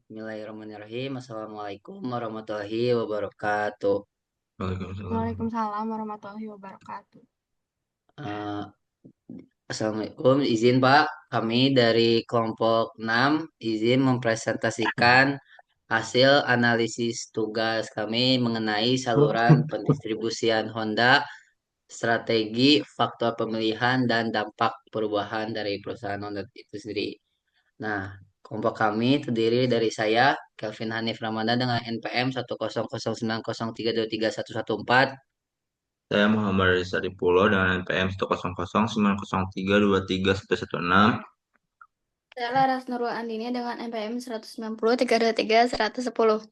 Bismillahirrahmanirrahim. Assalamualaikum warahmatullahi wabarakatuh. Waalaikumsalam. Waalaikumsalam warahmatullahi wabarakatuh. Eh, Assalamualaikum. Izin Pak, kami dari kelompok 6 izin mempresentasikan hasil analisis tugas kami mengenai saluran pendistribusian Honda, strategi, faktor pemilihan, dan dampak perubahan dari perusahaan Honda itu sendiri. Nah, kelompok kami terdiri dari saya, Kelvin Hanif Ramadan dengan NPM 10090303114. Saya Muhammad Rizal Dipulo dengan NPM 10090323116. Saya Laras Nurul Andini dengan NPM 190323110.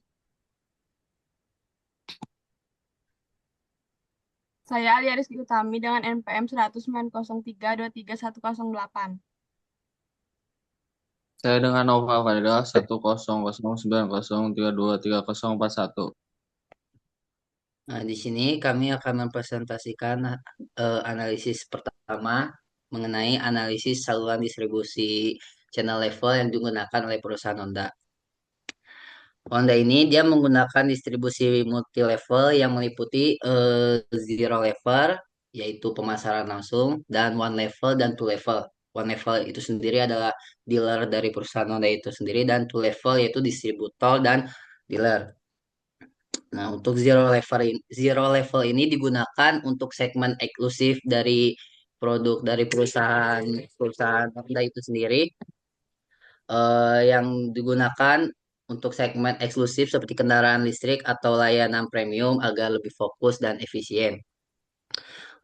Saya Alia Rizky Utami dengan NPM 190323108. Saya dengan Nova Fadila 10090323041. Nah, di sini kami akan mempresentasikan analisis pertama mengenai analisis saluran distribusi channel level yang digunakan oleh perusahaan Honda. Honda ini dia menggunakan distribusi multi level yang meliputi zero level, yaitu pemasaran langsung, dan one level dan two level. One level itu sendiri adalah dealer dari perusahaan Honda itu sendiri, dan two level yaitu distributor dan dealer. Nah, untuk zero level ini digunakan untuk segmen eksklusif dari produk dari perusahaan perusahaan Honda itu sendiri, yang digunakan untuk segmen eksklusif seperti kendaraan listrik atau layanan premium agar lebih fokus dan efisien.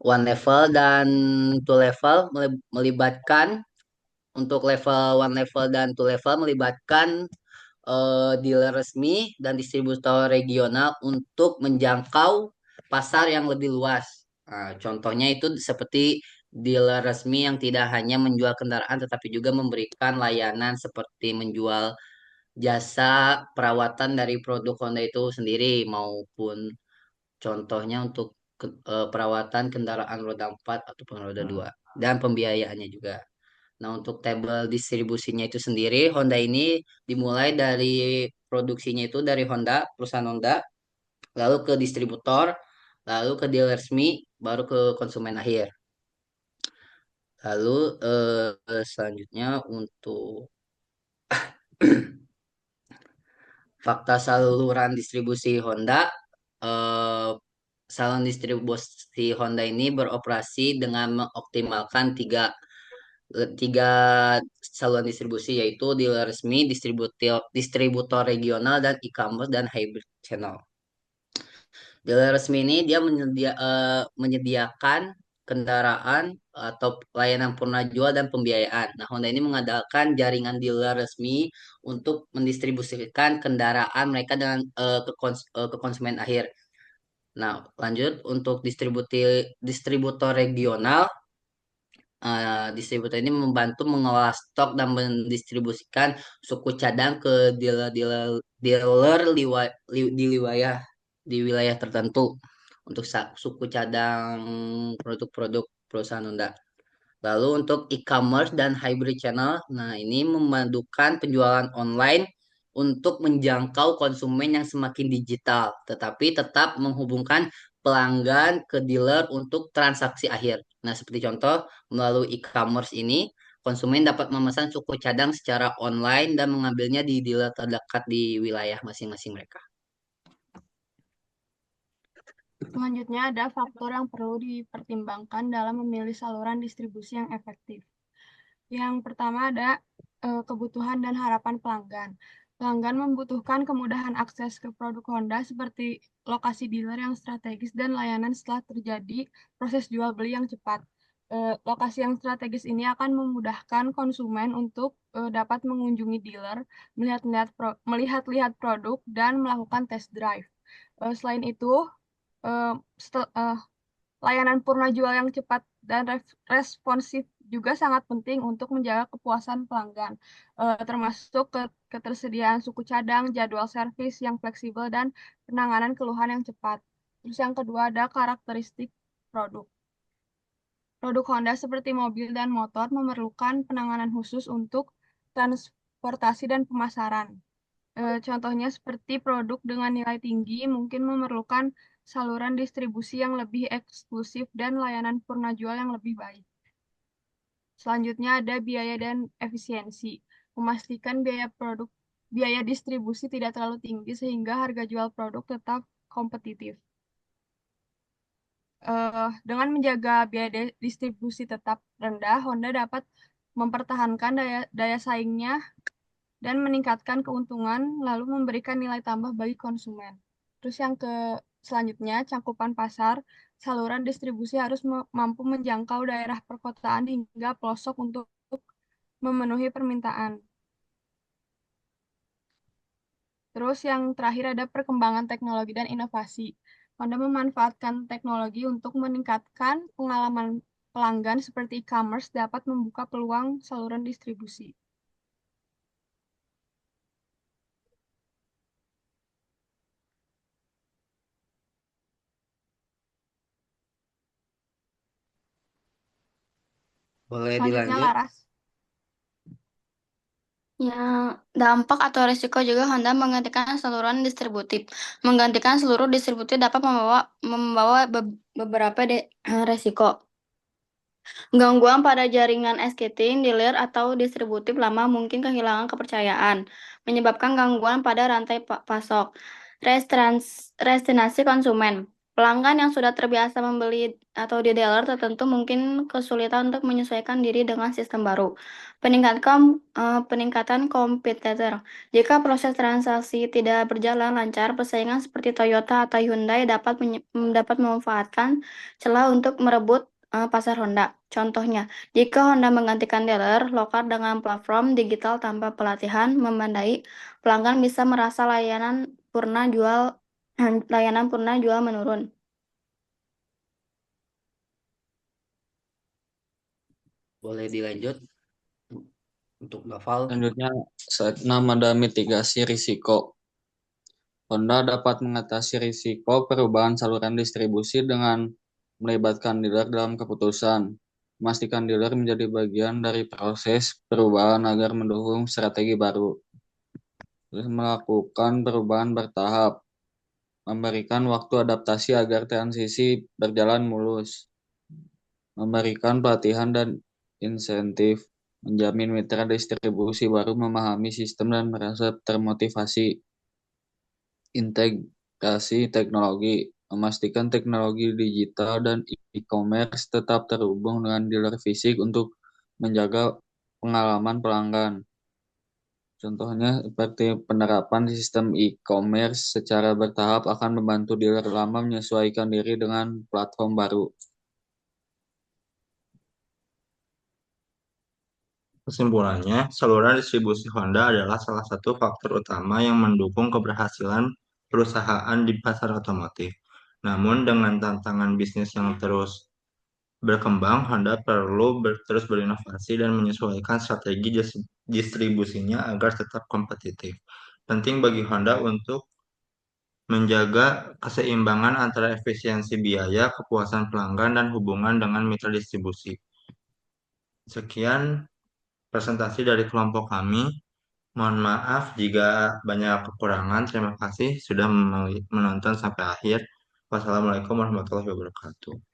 One level dan two level melibatkan untuk level one level dan two level melibatkan dealer resmi dan distributor regional untuk menjangkau pasar yang lebih luas. Nah, contohnya itu seperti dealer resmi yang tidak hanya menjual kendaraan tetapi juga memberikan layanan seperti menjual jasa perawatan dari produk Honda itu sendiri maupun contohnya untuk perawatan kendaraan roda 4 ataupun roda 2 dan pembiayaannya juga. Nah, untuk tabel distribusinya itu sendiri, Honda ini dimulai dari produksinya itu dari Honda, perusahaan Honda, lalu ke distributor, lalu ke dealer resmi, baru ke konsumen akhir. Lalu selanjutnya untuk fakta saluran distribusi Honda, eh, saluran distribusi Honda ini beroperasi dengan mengoptimalkan tiga saluran distribusi yaitu dealer resmi, distributor regional dan e-commerce dan hybrid channel. Dealer resmi ini dia menyediakan kendaraan atau layanan purna jual dan pembiayaan. Nah, Honda ini mengandalkan jaringan dealer resmi untuk mendistribusikan kendaraan mereka dengan ke konsumen akhir. Nah, lanjut untuk distributor regional. Distributor ini membantu mengelola stok dan mendistribusikan suku cadang ke dealer di wilayah tertentu untuk suku cadang produk-produk perusahaan Honda. Lalu untuk e-commerce dan hybrid channel, nah ini memadukan penjualan online untuk menjangkau konsumen yang semakin digital, tetapi tetap menghubungkan pelanggan ke dealer untuk transaksi akhir. Nah, seperti contoh, melalui e-commerce ini, konsumen dapat memesan suku cadang secara online dan mengambilnya di dealer terdekat di wilayah masing-masing mereka. Selanjutnya ada faktor yang perlu dipertimbangkan dalam memilih saluran distribusi yang efektif. Yang pertama ada kebutuhan dan harapan pelanggan. Pelanggan membutuhkan kemudahan akses ke produk Honda seperti lokasi dealer yang strategis dan layanan setelah terjadi proses jual beli yang cepat. Lokasi yang strategis ini akan memudahkan konsumen untuk dapat mengunjungi dealer, melihat-lihat produk, dan melakukan test drive. Selain itu, eh, layanan purna jual yang cepat dan responsif juga sangat penting untuk menjaga kepuasan pelanggan, termasuk ketersediaan suku cadang, jadwal servis yang fleksibel, dan penanganan keluhan yang cepat. Terus yang kedua ada karakteristik produk. Produk Honda seperti mobil dan motor memerlukan penanganan khusus untuk transportasi dan pemasaran. Contohnya seperti produk dengan nilai tinggi mungkin memerlukan saluran distribusi yang lebih eksklusif dan layanan purna jual yang lebih baik. Selanjutnya ada biaya dan efisiensi. Memastikan biaya distribusi tidak terlalu tinggi sehingga harga jual produk tetap kompetitif. Dengan menjaga biaya distribusi tetap rendah, Honda dapat mempertahankan daya saingnya dan meningkatkan keuntungan, lalu memberikan nilai tambah bagi konsumen. Terus yang selanjutnya, cakupan pasar, saluran distribusi harus mampu menjangkau daerah perkotaan hingga pelosok untuk memenuhi permintaan. Terus yang terakhir ada perkembangan teknologi dan inovasi. Honda memanfaatkan teknologi untuk meningkatkan pengalaman pelanggan seperti e-commerce dapat membuka peluang saluran distribusi. Boleh Selanjutnya dilanjut? Laras. Yang dampak atau risiko juga Honda menggantikan saluran distributif. Menggantikan seluruh distributif dapat membawa beberapa resiko. Gangguan pada jaringan escating, dealer, atau distributif lama mungkin kehilangan kepercayaan, menyebabkan gangguan pada rantai pasok. Restrasi konsumen. Pelanggan yang sudah terbiasa membeli atau di dealer tertentu mungkin kesulitan untuk menyesuaikan diri dengan sistem baru. Peningkatan kompetitor. Jika proses transaksi tidak berjalan lancar, persaingan seperti Toyota atau Hyundai dapat memanfaatkan celah untuk merebut pasar Honda. Contohnya, jika Honda menggantikan dealer lokal dengan platform digital tanpa pelatihan memadai, pelanggan bisa merasa layanan purna jual menurun. Boleh dilanjut untuk Noval. Selanjutnya, set 6 ada mitigasi risiko. Honda dapat mengatasi risiko perubahan saluran distribusi dengan melibatkan dealer dalam keputusan, memastikan dealer menjadi bagian dari proses perubahan agar mendukung strategi baru. Terus melakukan perubahan bertahap, memberikan waktu adaptasi agar transisi berjalan mulus, memberikan pelatihan dan insentif, menjamin mitra distribusi baru memahami sistem dan merasa termotivasi, integrasi teknologi, memastikan teknologi digital dan e-commerce tetap terhubung dengan dealer fisik untuk menjaga pengalaman pelanggan. Contohnya seperti penerapan sistem e-commerce secara bertahap akan membantu dealer lama menyesuaikan diri dengan platform baru. Kesimpulannya, saluran distribusi Honda adalah salah satu faktor utama yang mendukung keberhasilan perusahaan di pasar otomotif. Namun, dengan tantangan bisnis yang terus berkembang, Honda perlu terus berinovasi dan menyesuaikan strategi distribusinya agar tetap kompetitif. Penting bagi Honda untuk menjaga keseimbangan antara efisiensi biaya, kepuasan pelanggan, dan hubungan dengan mitra distribusi. Sekian presentasi dari kelompok kami. Mohon maaf jika banyak kekurangan. Terima kasih sudah menonton sampai akhir. Wassalamualaikum warahmatullahi wabarakatuh.